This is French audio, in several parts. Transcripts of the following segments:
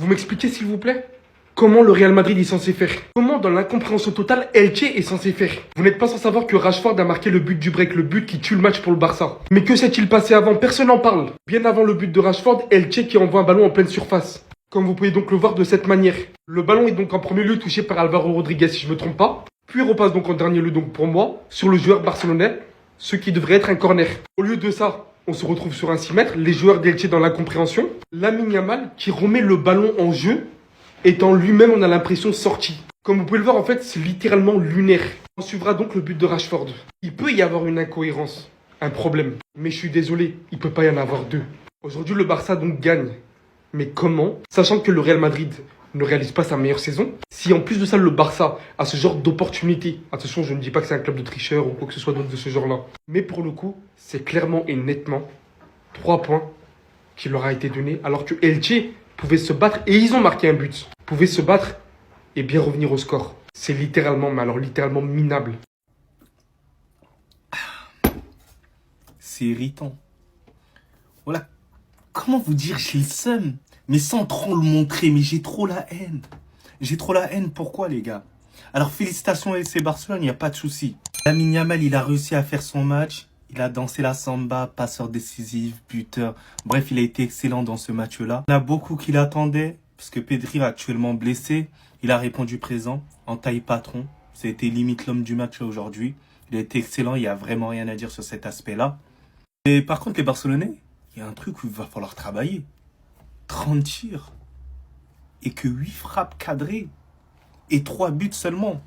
Vous m'expliquez s'il vous plaît? Comment le Real Madrid est censé faire? Comment dans l'incompréhension totale Elche est censé faire? Vous n'êtes pas sans savoir que Rashford a marqué le but du break, le but qui tue le match pour le Barça. Mais que s'est-il passé avant? Personne n'en parle. Bien avant le but de Rashford, Elche qui envoie un ballon en pleine surface. Comme vous pouvez donc le voir de cette manière. Le ballon est donc en premier lieu touché par Álvaro Rodriguez si je me trompe pas. Puis repasse donc en dernier lieu donc pour moi sur le joueur barcelonais, ce qui devrait être un corner. Au lieu de ça, on se retrouve sur un 6 mètres, les joueurs d'Elche dans l'incompréhension. Lamine Yamal qui remet le ballon en jeu, étant lui-même, on a l'impression, sorti. Comme vous pouvez le voir, en fait, c'est littéralement lunaire. On suivra donc le but de Rashford. Il peut y avoir une incohérence, un problème. Mais je suis désolé, il peut pas y en avoir deux. Aujourd'hui, le Barça donc gagne. Mais comment? Sachant que le Real Madrid ne réalise pas sa meilleure saison. Si en plus de ça, le Barça a ce genre d'opportunité. Attention, je ne dis pas que c'est un club de tricheurs ou quoi que ce soit d'autre de ce genre-là. Mais pour le coup, c'est clairement et nettement 3 points qui leur a été donnés. Alors que Elche pouvait se battre, et ils ont marqué un but, pouvaient se battre et bien revenir au score. C'est littéralement, mais alors littéralement minable. C'est irritant. Voilà. Comment vous dire, j'ai le seum, mais sans trop le montrer, mais j'ai trop la haine. J'ai trop la haine, pourquoi les gars? Alors félicitations FC Barcelone, il n'y a pas de souci. Lamine Yamal, il a réussi à faire son match. Il a dansé la samba, passeur décisif, buteur. Bref, il a été excellent dans ce match-là. Il y en a beaucoup qui l'attendaient, parce que Pedri est actuellement blessé. Il a répondu présent, en taille patron. C'était limite l'homme du match aujourd'hui. Il a été excellent, il n'y a vraiment rien à dire sur cet aspect-là. Et par contre, les Barcelonais, il y a un truc où il va falloir travailler. 30 tirs. Et que 8 frappes cadrées. Et 3 buts seulement.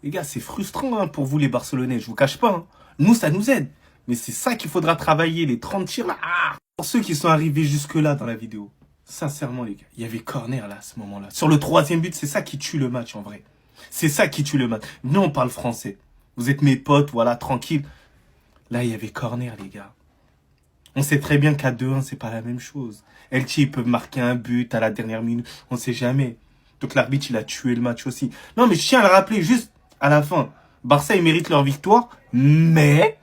Les gars, c'est frustrant pour vous les Barcelonais, je vous cache pas. Nous, ça nous aide. Mais c'est ça qu'il faudra travailler, les 30 tirs là. Pour ceux qui sont arrivés jusque-là dans la vidéo, sincèrement les gars, il y avait corner là à ce moment-là. Sur le 3e but, c'est ça qui tue le match en vrai. C'est ça qui tue le match. Nous, on parle français. Vous êtes mes potes, voilà, tranquille. Là, il y avait corner les gars. On sait très bien qu'à 2-1, c'est pas la même chose. Elche, ils peuvent marquer un but à la dernière minute. On sait jamais. Donc l'arbitre, il a tué le match aussi. Non, mais je tiens à le rappeler juste à la fin. Barça, ils méritent leur victoire. Mais,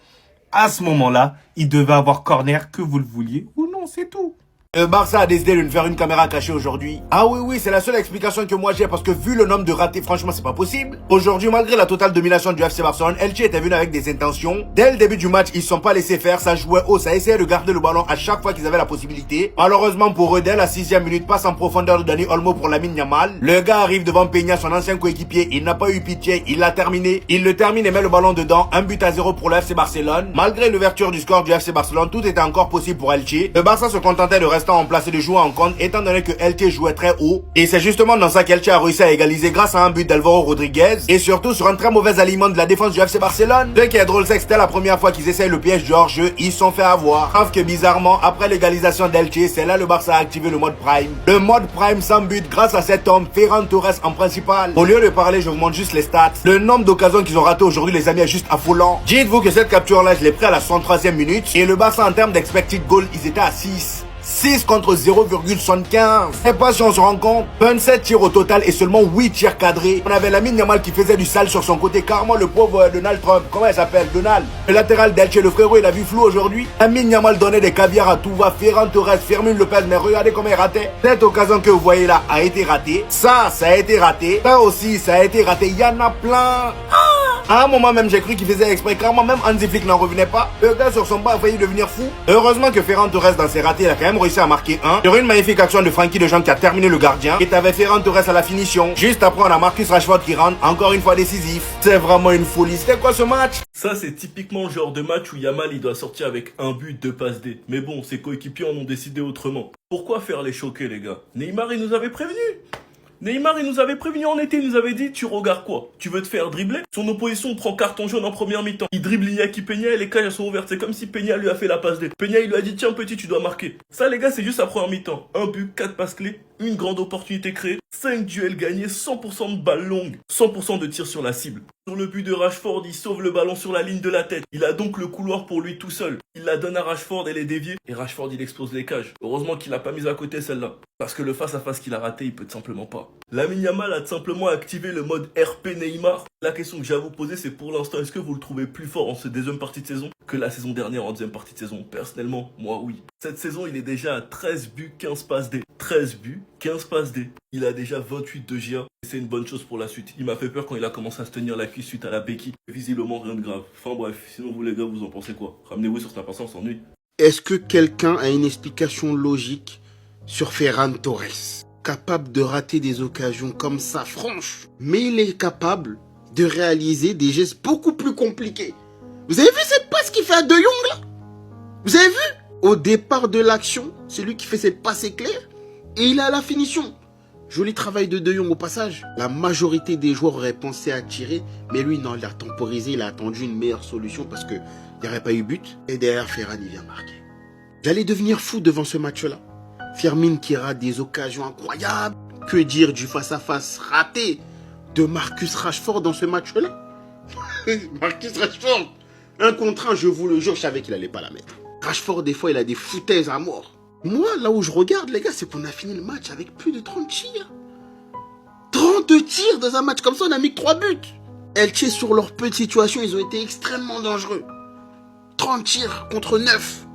à ce moment-là, ils devaient avoir corner que vous le vouliez ou non, c'est tout. Le Barça a décidé de nous faire une caméra cachée aujourd'hui. Ah oui, c'est la seule explication que moi j'ai parce que vu le nombre de ratés, franchement, c'est pas possible. Aujourd'hui, malgré la totale domination du FC Barcelone, Elche était venu avec des intentions. Dès le début du match, ils se sont pas laissés faire, ça jouait haut, ça essayait de garder le ballon à chaque fois qu'ils avaient la possibilité. Malheureusement pour eux, dès la 6e minute, passe en profondeur de Dani Olmo pour Lamine Yamal. Le gars arrive devant Peña, son ancien coéquipier, il n'a pas eu pitié, il l'a terminé. Il le termine et met le ballon dedans, 1-0 pour le FC Barcelone. Malgré l'ouverture du score du FC Barcelone, tout était encore possible pour Elche. Le Barça se contentait de rester en place et de jouer en compte étant donné que Elche jouait très haut. Et c'est justement dans ça qu'Elche a réussi à égaliser grâce à un but d'Álvaro Rodriguez et surtout sur un très mauvais aliment de la défense du FC Barcelone. Ce qui est drôle, c'est que c'était la première fois qu'ils essayent le piège du hors-jeu, ils se sont fait avoir. Sauf que bizarrement, après l'égalisation d'Elche, c'est là le Barça a activé le mode Prime. Le mode Prime sans but grâce à cet homme, Ferran Torres en principal. Au lieu de parler, je vous montre juste les stats. Le nombre d'occasions qu'ils ont raté aujourd'hui, les amis, est juste affolant. Dites-vous que cette capture-là, je l'ai pris à la 63e minute et le Barça en termes d'expected goal, ils étaient à 6. 6 contre 0,75. Je sais pas si on se rend compte. 27 tirs au total et seulement 8 tirs cadrés. On avait Lamine Yamal qui faisait du sale sur son côté. Carrément le pauvre Donald Trump. Comment il s'appelle? Donald. Le latéral d'Elche, le frérot, il a vu flou aujourd'hui. Lamine Yamal donnait des caviars à tout va. Ferran Torres, Fermin Lopez. Mais regardez comment il ratait. Cette occasion que vous voyez là a été ratée. Ça a été raté. Ça aussi, ça a été raté. Il y en a plein. À un moment même, j'ai cru qu'il faisait exprès. Carrément, même Hansi Flick n'en revenait pas. Le gars sur son banc a failli devenir fou. Heureusement que Ferran Torres, dans ses ratés, il a quand même réussi à marquer un. Sur une magnifique action de Frenkie de Jong qui a terminé le gardien. Et t'avais Ferran Torres à la finition. Juste après, on a Marcus Rashford qui rentre. Encore une fois décisif. C'est vraiment une folie. C'était quoi ce match? Ça, c'est typiquement le genre de match où Yamal, il doit sortir avec un but, 2 passes D. Mais bon, ses coéquipiers en ont décidé autrement. Pourquoi faire les choquer, les gars? Neymar, il nous avait prévenu. Neymar, il nous avait prévenu en été, il nous avait dit, tu regardes quoi? Tu veux te faire dribbler? Son opposition prend carton jaune en première mi-temps. Il dribble Iñaki Peña et les cages sont ouvertes. C'est comme si Peña lui a fait la passe D. Peña, il lui a dit, tiens petit, tu dois marquer. Ça, les gars, c'est juste la première mi-temps. Un but, 4 passes clés, une grande opportunité créée, 5 duels gagnés, 100% de balles longues, 100% de tirs sur la cible. Sur le but de Rashford, il sauve le ballon sur la ligne de la tête. Il a donc le couloir pour lui tout seul. Il la donne à Rashford, elle est déviée. Et Rashford, il explose les cages. Heureusement qu'il a pas mis à côté celle-là. Parce que le face-à-face qu'il a raté, il peut tout simplement pas. Lamine Yamal a tout simplement activé le mode RP Neymar. La question que j'ai à vous poser, c'est pour l'instant, est-ce que vous le trouvez plus fort en cette deuxième partie de saison? que la saison dernière en deuxième partie de saison. Personnellement, moi oui. Cette saison, il est déjà à 13 buts, 15 passes D. 13 buts, 15 passes D. Il a déjà 28 de GA. Et c'est une bonne chose pour la suite. Il m'a fait peur quand il a commencé à se tenir la cuisse suite à la béquille. Visiblement, rien de grave. Enfin bref, sinon vous les gars, vous en pensez quoi? Ramenez-vous sur sa patience, on s'ennuie. Est-ce que quelqu'un a une explication logique sur Ferran Torres? Capable de rater des occasions comme ça, franche. Mais il est capable de réaliser des gestes beaucoup plus compliqués. Vous avez vu cette passe qu'il fait à De Jong là? Vous avez vu? Au départ de l'action, c'est lui qui fait cette passe éclair et il est à la finition. Joli travail de Jong au passage. La majorité des joueurs auraient pensé à tirer, mais lui non, il a temporisé, il a attendu une meilleure solution parce qu'il n'y aurait pas eu but. Et derrière, Ferran, il vient marquer. J'allais devenir fou devant ce match-là. Firmine qui rate des occasions incroyables. Que dire du face-à-face raté de Marcus Rashford dans ce match-là? Marcus Rashford, un contre un, je vous le jure, je savais qu'il allait pas la mettre. Rashford, des fois, il a des foutaises à mort. Moi, là où je regarde, les gars, c'est qu'on a fini le match avec plus de 30 tirs. 30 tirs dans un match comme ça, on a mis que 3 buts. Elche, sur leur peu de situation, ils ont été extrêmement dangereux. 30 tirs contre 9.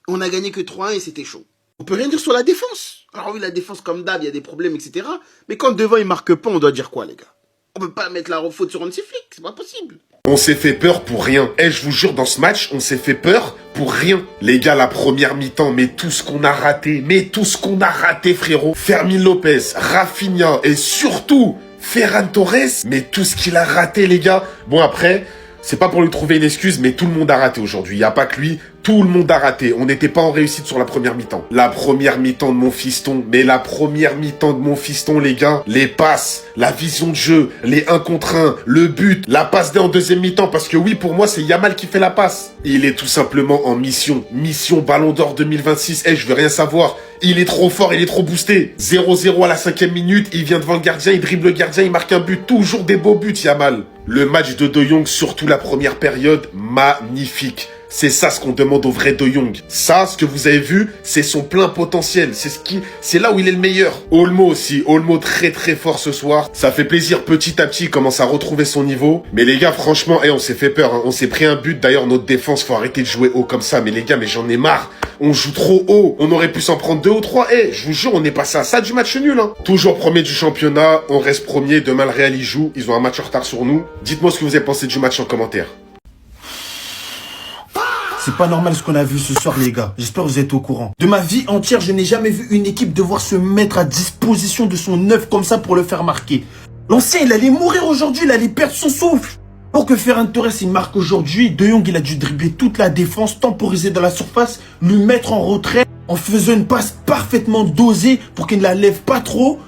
On a gagné que 3-1 et c'était chaud. On peut rien dire sur la défense. Alors oui, la défense, comme d'hab, il y a des problèmes, etc. Mais quand devant, ils marquent pas, on doit dire quoi, les gars? On peut pas mettre la faute sur Hansi Flick, c'est pas possible. On s'est fait peur pour rien. Eh, je vous jure, dans ce match, on s'est fait peur pour rien. Les gars, la première mi-temps, mais tout ce qu'on a raté, frérot. Fermin Lopez, Rafinha et surtout Ferran Torres, mais tout ce qu'il a raté, les gars. Bon, après, c'est pas pour lui trouver une excuse, mais tout le monde a raté aujourd'hui. Il n'y a pas que lui, tout le monde a raté. On n'était pas en réussite sur la première mi-temps. La première mi-temps de mon fiston, les gars. Les passes, la vision de jeu, les 1 contre 1, le but, la passe D en deuxième mi-temps. Parce que oui, pour moi, c'est Yamal qui fait la passe. Il est tout simplement en mission. Mission Ballon d'Or 2026. Eh, je veux rien savoir. Il est trop fort, il est trop boosté. 0-0 à la 5e minute, il vient devant le gardien, il dribble le gardien, il marque un but. Toujours des beaux buts, Yamal. Le match de De Jong, surtout la première période, magnifique. C'est ça ce qu'on demande au vrai De Jong. Ça, ce que vous avez vu, c'est son plein potentiel. C'est là où il est le meilleur. Olmo aussi. Olmo très très fort ce soir. Ça fait plaisir petit à petit, il commence à retrouver son niveau. Mais les gars, franchement, on s'est fait peur. Hein. On s'est pris un but. D'ailleurs, notre défense, faut arrêter de jouer haut comme ça. Mais les gars, mais j'en ai marre. On joue trop haut. On aurait pu s'en prendre 2 ou 3. Je vous jure, on est passé à ça du match nul. Hein. Toujours premier du championnat. On reste premier. Demain, le Real y joue. Ils ont un match en retard sur nous. Dites-moi ce que vous avez pensé du match en commentaire. C'est pas normal ce qu'on a vu ce soir, les gars. J'espère que vous êtes au courant. De ma vie entière, je n'ai jamais vu une équipe devoir se mettre à disposition de son œuf comme ça pour le faire marquer. L'ancien, il allait mourir aujourd'hui, il allait perdre son souffle. Pour que Ferran Torres, il marque aujourd'hui, De Jong, il a dû dribbler toute la défense, temporiser dans la surface, lui mettre en retrait, en faisant une passe parfaitement dosée pour qu'il ne la lève pas trop,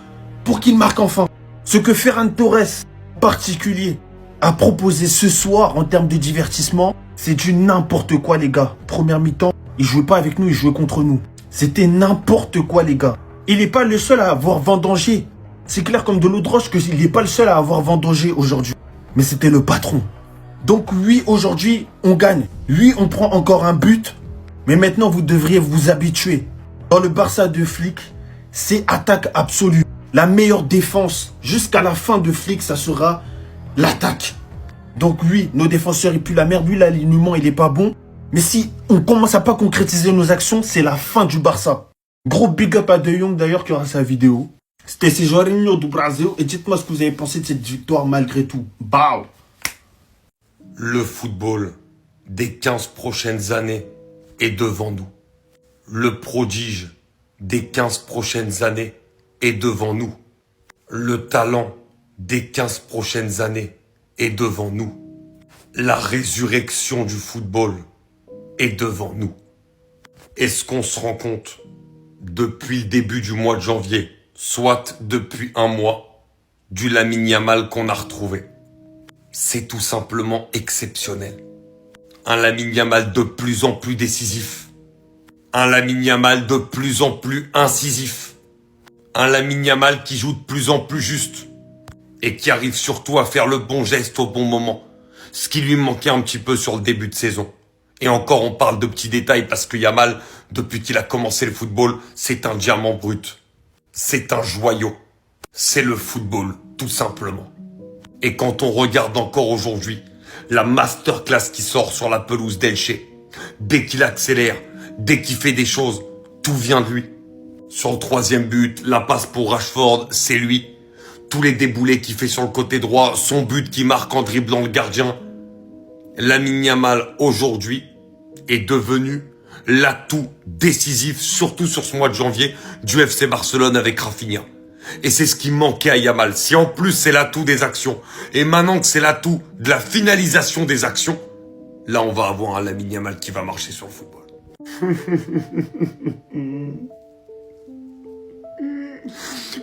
pour qu'il marque enfin. Ce que Ferran Torres, en particulier, a proposé ce soir en termes de divertissement, c'est du n'importe quoi, les gars. Première mi-temps, il jouait pas avec nous, il jouait contre nous. C'était n'importe quoi, les gars. Il n'est pas le seul à avoir vendangé. C'est clair comme de l'eau de roche qu'il n'est pas le seul à avoir vendangé aujourd'hui. Mais c'était le patron. Donc oui, aujourd'hui, on gagne. Oui, on prend encore un but. Mais maintenant, vous devriez vous habituer. Dans le Barça de Flick, c'est attaque absolue. La meilleure défense jusqu'à la fin de Flick, ça sera l'attaque. Donc oui, nos défenseurs, ils puent la merde. Lui, l'alignement, il est pas bon. Mais si on commence à pas concrétiser nos actions, c'est la fin du Barça. Gros big up à De Jong d'ailleurs qui aura sa vidéo. C'était Jorginho du Brasil. Et dites-moi ce que vous avez pensé de cette victoire malgré tout. Bao. Le football des 15 prochaines années est devant nous. Le prodige des 15 prochaines années est devant nous. Le talent des 15 prochaines années est devant nous. La résurrection du football est devant nous. Est-ce qu'on se rend compte, depuis le début du mois de janvier, soit depuis un mois, du Lamine Yamal qu'on a retrouvé? C'est tout simplement exceptionnel. Un Lamine Yamal de plus en plus décisif. Un Lamine Yamal de plus en plus incisif. Un Lamine Yamal qui joue de plus en plus juste. Et qui arrive surtout à faire le bon geste au bon moment. Ce qui lui manquait un petit peu sur le début de saison. Et encore, on parle de petits détails parce que Yamal, depuis qu'il a commencé le football, c'est un diamant brut. C'est un joyau. C'est le football, tout simplement. Et quand on regarde encore aujourd'hui, la masterclass qui sort sur la pelouse d'Elche. Dès qu'il accélère, dès qu'il fait des choses, tout vient de lui. Sur le troisième but, la passe pour Rashford, c'est lui. Tous les déboulés qu'il fait sur le côté droit, son but qui marque en dribblant le gardien. Lamine Yamal, aujourd'hui, est devenu l'atout décisif, surtout sur ce mois de janvier, du FC Barcelone avec Rafinha. Et c'est ce qui manquait à Yamal. Si en plus c'est l'atout des actions, et maintenant que c'est l'atout de la finalisation des actions, là on va avoir un Lamine Yamal qui va marcher sur le football.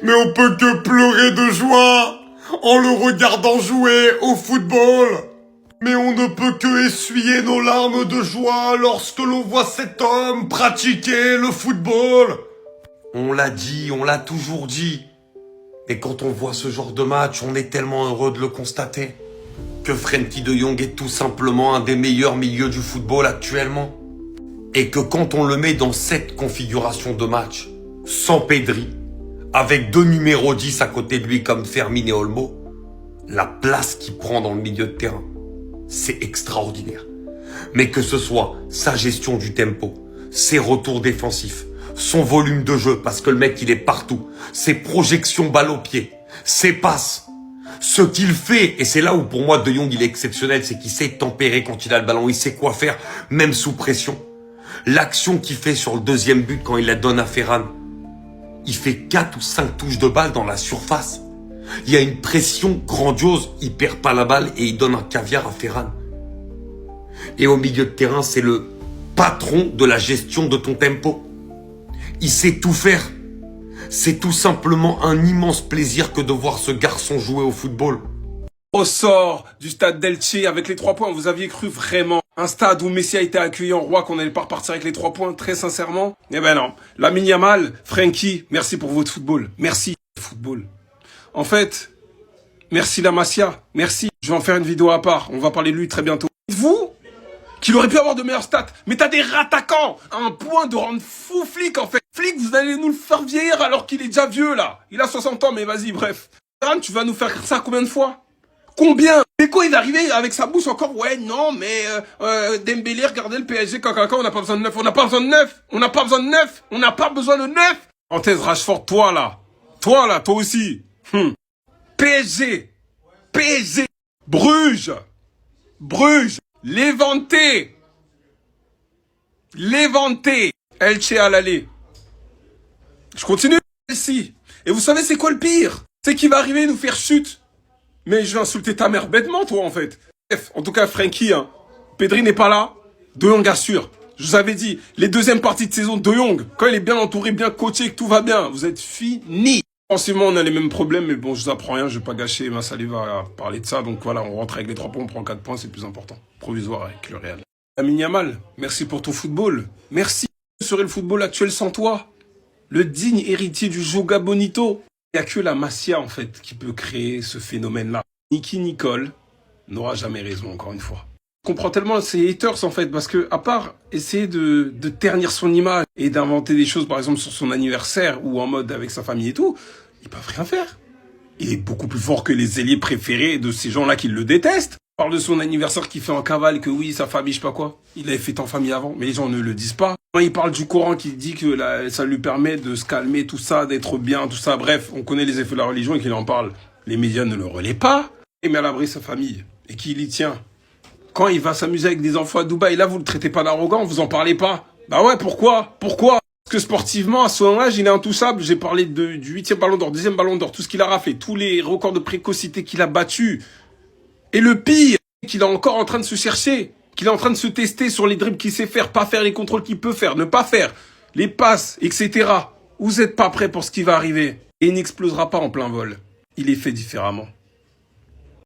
Mais on peut que pleurer de joie en le regardant jouer au football. Mais on ne peut que essuyer nos larmes de joie lorsque l'on voit cet homme pratiquer le football. On l'a dit, on l'a toujours dit. Et quand on voit ce genre de match, on est tellement heureux de le constater. Que Frenkie de Jong est tout simplement un des meilleurs milieux du football actuellement. Et que quand on le met dans cette configuration de match, sans Pedri, avec 2 numéros 10 à côté de lui comme Fermin et Olmo, la place qu'il prend dans le milieu de terrain, c'est extraordinaire. Mais que ce soit sa gestion du tempo, ses retours défensifs, son volume de jeu, parce que le mec il est partout, ses projections balle au pied, ses passes, ce qu'il fait, et c'est là où pour moi De Jong il est exceptionnel, c'est qu'il sait tempérer quand il a le ballon, il sait quoi faire, même sous pression. L'action qu'il fait sur le deuxième but quand il la donne à Ferran, il fait 4 ou 5 touches de balle dans la surface. Il y a une pression grandiose, il perd pas la balle et il donne un caviar à Ferran. Et au milieu de terrain, c'est le patron de la gestion de ton tempo. Il sait tout faire. C'est tout simplement un immense plaisir que de voir ce garçon jouer au football. Au sort du stade d'Elche avec les 3 points, vous aviez cru vraiment un stade où Messi a été accueilli en roi qu'on n'allait pas repartir avec les 3 points, très sincèrement? Eh ben non. Lamine Yamal, Frenkie, merci pour votre football. Merci, football. En fait, merci la Masia, merci. Je vais en faire une vidéo à part, on va parler de lui très bientôt. Vous, qu'il aurait pu avoir de meilleurs stats, mais t'as des rattaquants à un point de rendre fou Flick en fait. Flick, vous allez nous le faire vieillir alors qu'il est déjà vieux là. Il a 60 ans, mais vas-y, bref. Tu vas nous faire ça combien de fois? Combien? Deco, il va arriver avec sa bouche encore, ouais, non, mais Dembélé, regardez le PSG, caca, on n'a pas besoin de 9, on n'a pas besoin de 9, on n'a pas besoin de 9, on n'a pas besoin de 9. Parenthèse, Rashford, toi là, toi aussi. PSG, Bruges, Levante, Elche à l'aller. Je continue, ici. Et vous savez c'est quoi le pire? C'est qu'il va arriver et nous faire chute. Mais je vais insulter ta mère bêtement, toi, en fait. Bref, en tout cas, Frenkie, hein. Pedri n'est pas là. De Jong assure. Je vous avais dit, les deuxièmes parties de saison, De Jong, quand il est bien entouré, bien coaché, que tout va bien, vous êtes finis. Offensivement, on a les mêmes problèmes, mais bon, je vous apprends rien, je vais pas gâcher ma salive à parler de ça. Donc voilà, on rentre avec les 3 points, on prend 4 points, c'est le plus important. Provisoire avec le Real. Lamine Yamal, merci pour ton football. Merci. Que serait le football actuel sans toi? Le digne héritier du Joga Bonito. Il n'y a que la Masia, en fait, qui peut créer ce phénomène-là. Nicky Nicole n'aura jamais raison, encore une fois. Je comprends tellement ces haters, en fait, parce que, à part essayer de ternir son image et d'inventer des choses, par exemple, sur son anniversaire ou en mode avec sa famille et tout, ils peuvent rien faire. Il est beaucoup plus fort que les ailiers préférés de ces gens-là qui le détestent. Il parle de son anniversaire qu'il fait en cavale, que oui, sa famille, je sais pas quoi. Il avait fait en famille avant, mais les gens ne le disent pas. Quand il parle du Coran qui dit que ça lui permet de se calmer, tout ça, d'être bien, tout ça. Bref, on connaît les effets de la religion et qu'il en parle. Les médias ne le relaient pas. Il met à l'abri sa famille. Et qui y tient. Quand il va s'amuser avec des enfants à Dubaï, là, vous le traitez pas d'arrogant, vous en parlez pas. Bah ouais, pourquoi? Parce que sportivement, à son âge, il est intouchable. J'ai parlé du 8e ballon d'or, 10e ballon d'or, tout ce qu'il a raflé, tous les records de précocité qu'il a battus. Et le pire, qu'il est encore en train de se chercher, qu'il est en train de se tester sur les dribbles qu'il sait faire, pas faire les contrôles qu'il peut faire, ne pas faire, les passes, etc. Vous n'êtes pas prêt pour ce qui va arriver. Et il n'explosera pas en plein vol. Il est fait différemment.